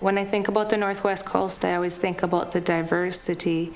When I think about the Northwest Coast, I always think about the diversity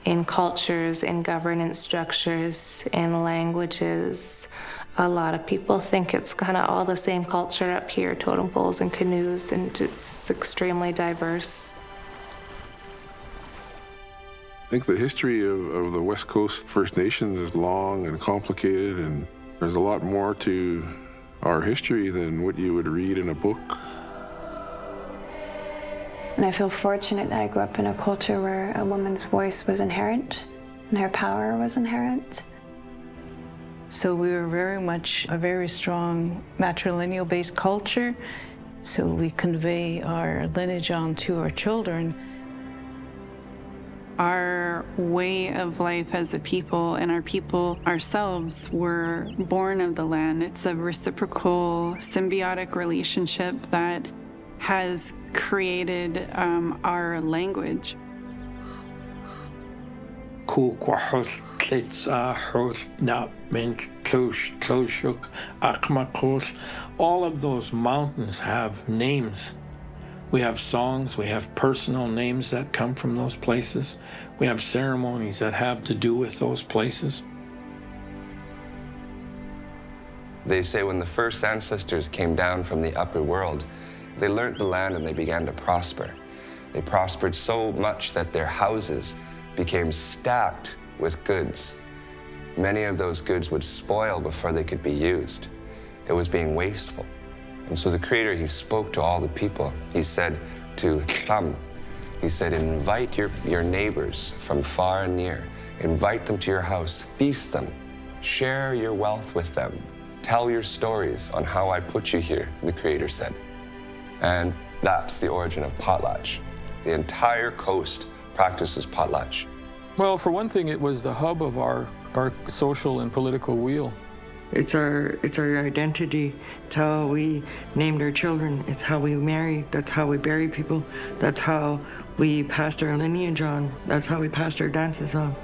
in cultures, in governance structures, in languages. A lot of people think it's kind of all the same culture up here, totem poles and canoes, and it's extremely diverse. I think the history of the West Coast First Nations is long and complicated, and there's a lot more to our history than what you would read in a book. And I feel fortunate that I grew up in a culture where a woman's voice was inherent and her power was inherent. So we were very much a very strong matrilineal-based culture. So we convey our lineage on to our children. Our way of life as a people and our people ourselves were born of the land. It's a reciprocal, symbiotic relationship that has created our language. All of those mountains have names. We have songs, we have personal names that come from those places. We have ceremonies that have to do with those places. They say when the first ancestors came down from the upper world, they learned the land and they began to prosper. They prospered so much that their houses became stacked with goods. Many of those goods would spoil before they could be used. It was being wasteful. And so the Creator, he spoke to all the people. He said to Cham, he said, invite your neighbors from far and near. Invite them to your house, feast them, share your wealth with them. Tell your stories on how I put you here, the Creator said. And that's the origin of potlatch. The entire coast practices potlatch. Well, for one thing, it was the hub of our social and political wheel. It's our identity. It's how we named our children. It's how we marry. That's how we bury people. That's how we passed our lineage on. That's how we passed our dances on.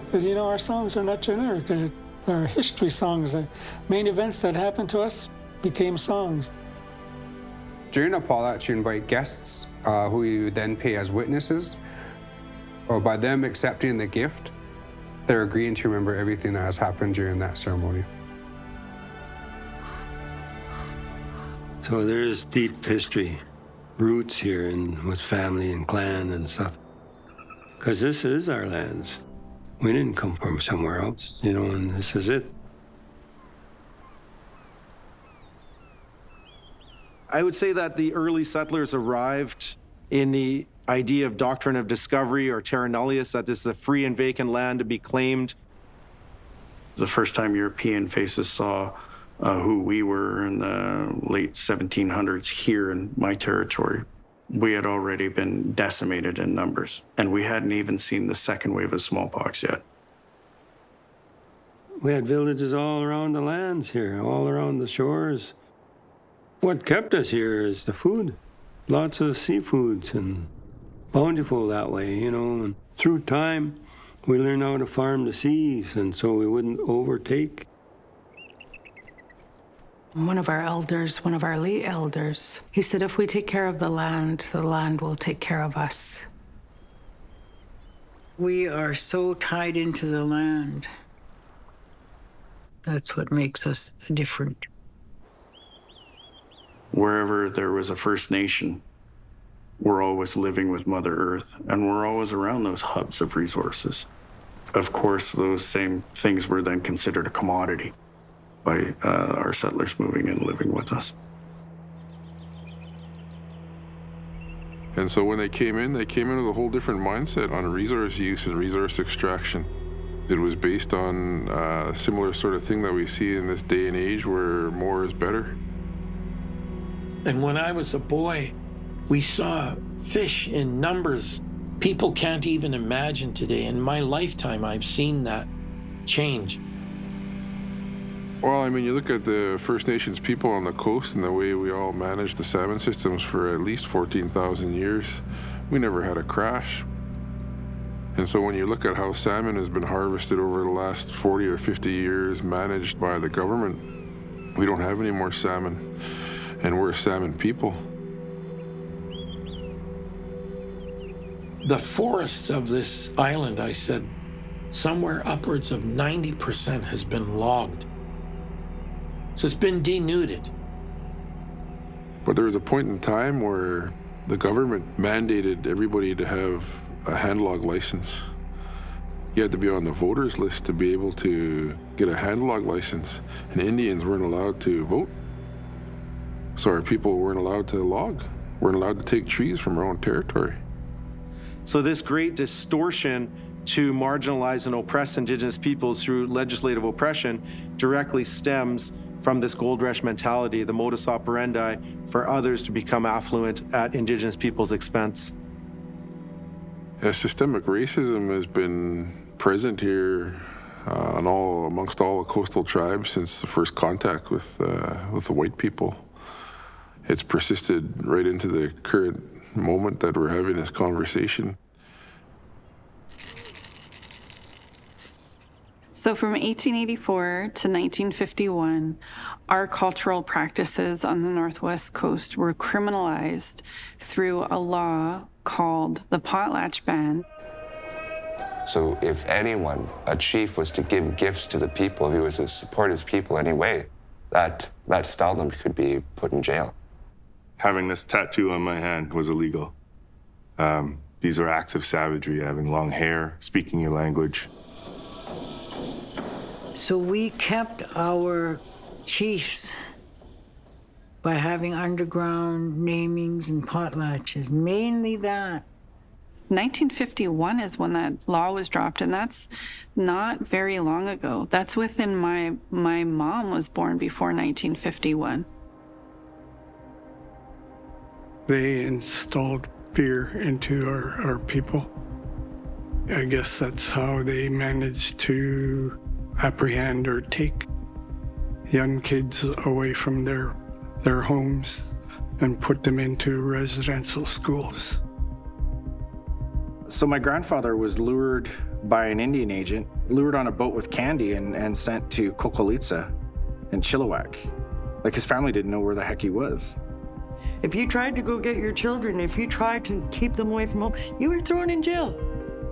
But you know, our songs are not generic. They're history songs. The main events that happened to us became songs. During a potlatch, you invite guests who you then pay as witnesses, or by them accepting the gift, they're agreeing to remember everything that has happened during that ceremony. So there's deep history, roots here and with family and clan and stuff. Because this is our lands. We didn't come from somewhere else, you know, and this is it. I would say that the early settlers arrived in the idea of doctrine of discovery or terra nullius, that this is a free and vacant land to be claimed. The first time European faces saw who we were in the late 1700s here in my territory, we had already been decimated in numbers, and we hadn't even seen the second wave of smallpox yet. We had villages all around the lands here, all around the shores. What kept us here is the food. Lots of seafoods and bountiful that way, you know. And through time, we learned how to farm the seas, and so we wouldn't overtake. One of our elders, one of our late elders, he said, if we take care of the land will take care of us. We are so tied into the land. That's what makes us different. Wherever there was a First Nation, we're always living with Mother Earth, and we're always around those hubs of resources. Of course, those same things were then considered a commodity by our settlers moving and living with us. And so when they came in with a whole different mindset on resource use and resource extraction. It was based on a similar sort of thing that we see in this day and age where more is better. And when I was a boy, we saw fish in numbers people can't even imagine today. In my lifetime, I've seen that change. Well, I mean, you look at the First Nations people on the coast and the way we all managed the salmon systems for at least 14,000 years. We never had a crash. And so when you look at how salmon has been harvested over the last 40 or 50 years, managed by the government, we don't have any more salmon. and we're a salmon people. The forests of this island, I said, somewhere upwards of 90% has been logged. So it's been denuded. But there was a point in time where the government mandated everybody to have a hand log license. You had to be on the voters list to be able to get a hand log license, and Indians weren't allowed to vote. So our people weren't allowed to log, weren't allowed to take trees from our own territory. So this great distortion to marginalize and oppress Indigenous peoples through legislative oppression directly stems from this gold rush mentality, the modus operandi for others to become affluent at Indigenous peoples' expense. Systemic racism has been present here amongst all the coastal tribes since the first contact with the white people. It's persisted right into the current moment that we're having this conversation. So from 1884 to 1951, our cultural practices on the Northwest Coast were criminalized through a law called the Potlatch Ban. So if anyone, a chief, was to give gifts to the people, he was to support his people anyway, that Stalin could be put in jail. Having this tattoo on my hand was illegal. These are acts of savagery, having long hair, speaking your language. So we kept our chiefs by having underground namings and potlatches, mainly that. 1951 is when that law was dropped, and that's not very long ago. That's within my mom was born before 1951. They installed fear into our people. I guess that's how they managed to apprehend or take young kids away from their homes and put them into residential schools. So my grandfather was lured by an Indian agent, lured on a boat with candy and sent to Cocolitza in Chilliwack. Like, his family didn't know where the heck he was. If you tried to go get your children, if you tried to keep them away from home, you were thrown in jail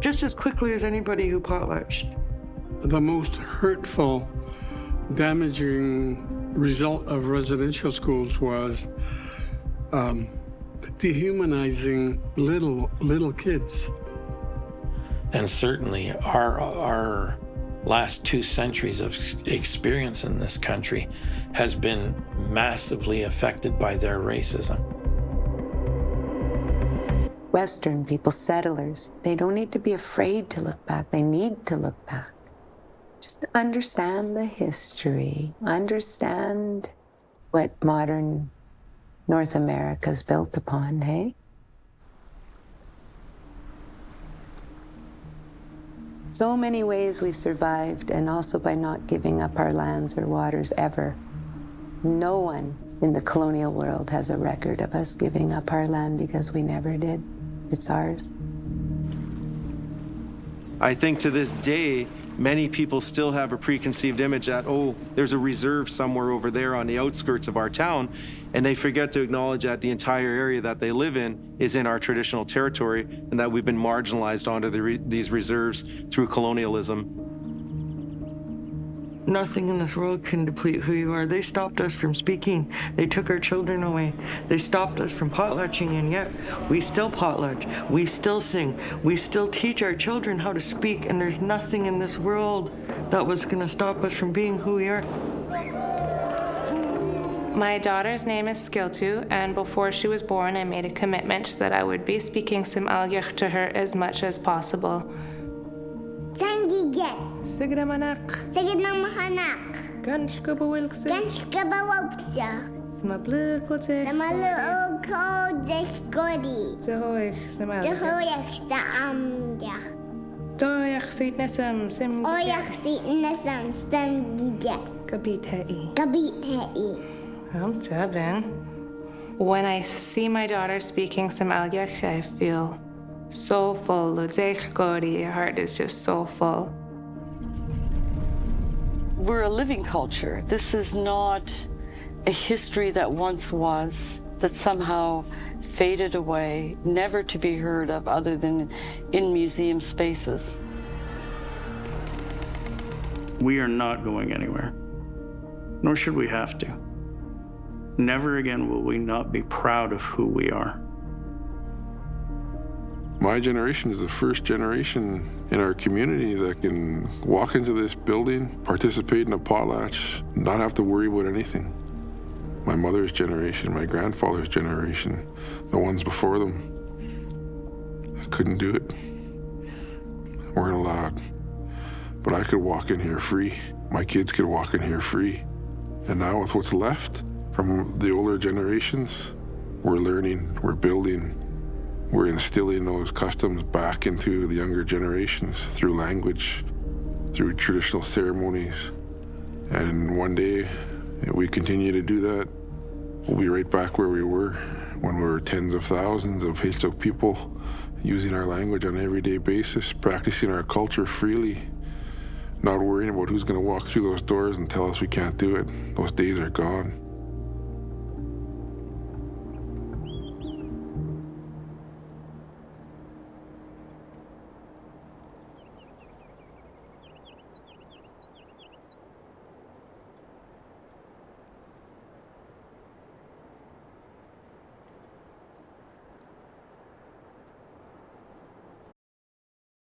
just as quickly as anybody who potlatched. The most hurtful, damaging result of residential schools was dehumanizing little kids. And certainly our last 2 centuries of experience in this country has been massively affected by their racism. Western people, settlers, they don't need to be afraid to look back. They need to look back. Just understand the history, understand what modern North America's built upon, hey? So many ways we've survived, and also by not giving up our lands or waters ever. No one in the colonial world has a record of us giving up our land because we never did. It's ours. I think to this day, many people still have a preconceived image that, oh, there's a reserve somewhere over there on the outskirts of our town, and they forget to acknowledge that the entire area that they live in is in our traditional territory, and that we've been marginalized onto these reserves through colonialism. Nothing in this world can deplete who you are. They stopped us from speaking. They took our children away. They stopped us from potlatching, and yet we still potlatch. We still sing. We still teach our children how to speak, and there's nothing in this world that was going to stop us from being who we are. My daughter's name is Skiltu, and before she was born, I made a commitment that I would be speaking Simalgach to her as much as possible. Sangiget. Sigramanak. Sigramanak. Ganshkabawilksa. Ganshkabawilksa. Smablukotech. Smaluokotechgodi. Zahoich Simalgach. Zahoich Saamgach. Doyach Sitnesam Sim. Oyach Sitnesam Samgiget. Kabit Hei. Kabit Hei. I'm 7. When I see my daughter speaking Simalgach, I feel so full. Ludzech Godi, your heart is just so full. We're a living culture. This is not a history that once was, that somehow faded away, never to be heard of other than in museum spaces. We are not going anywhere, nor should we have to. Never again will we not be proud of who we are. My generation is the first generation in our community that can walk into this building, participate in a potlatch, not have to worry about anything. My mother's generation, my grandfather's generation, the ones before them, couldn't do it. Weren't allowed. But I could walk in here free. My kids could walk in here free. And now with what's left from the older generations, we're learning, we're building, we're instilling those customs back into the younger generations through language, through traditional ceremonies. And one day, if we continue to do that, we'll be right back where we were when we were tens of thousands of Heiltsuk people using our language on an everyday basis, practicing our culture freely, not worrying about who's going to walk through those doors and tell us we can't do it. Those days are gone.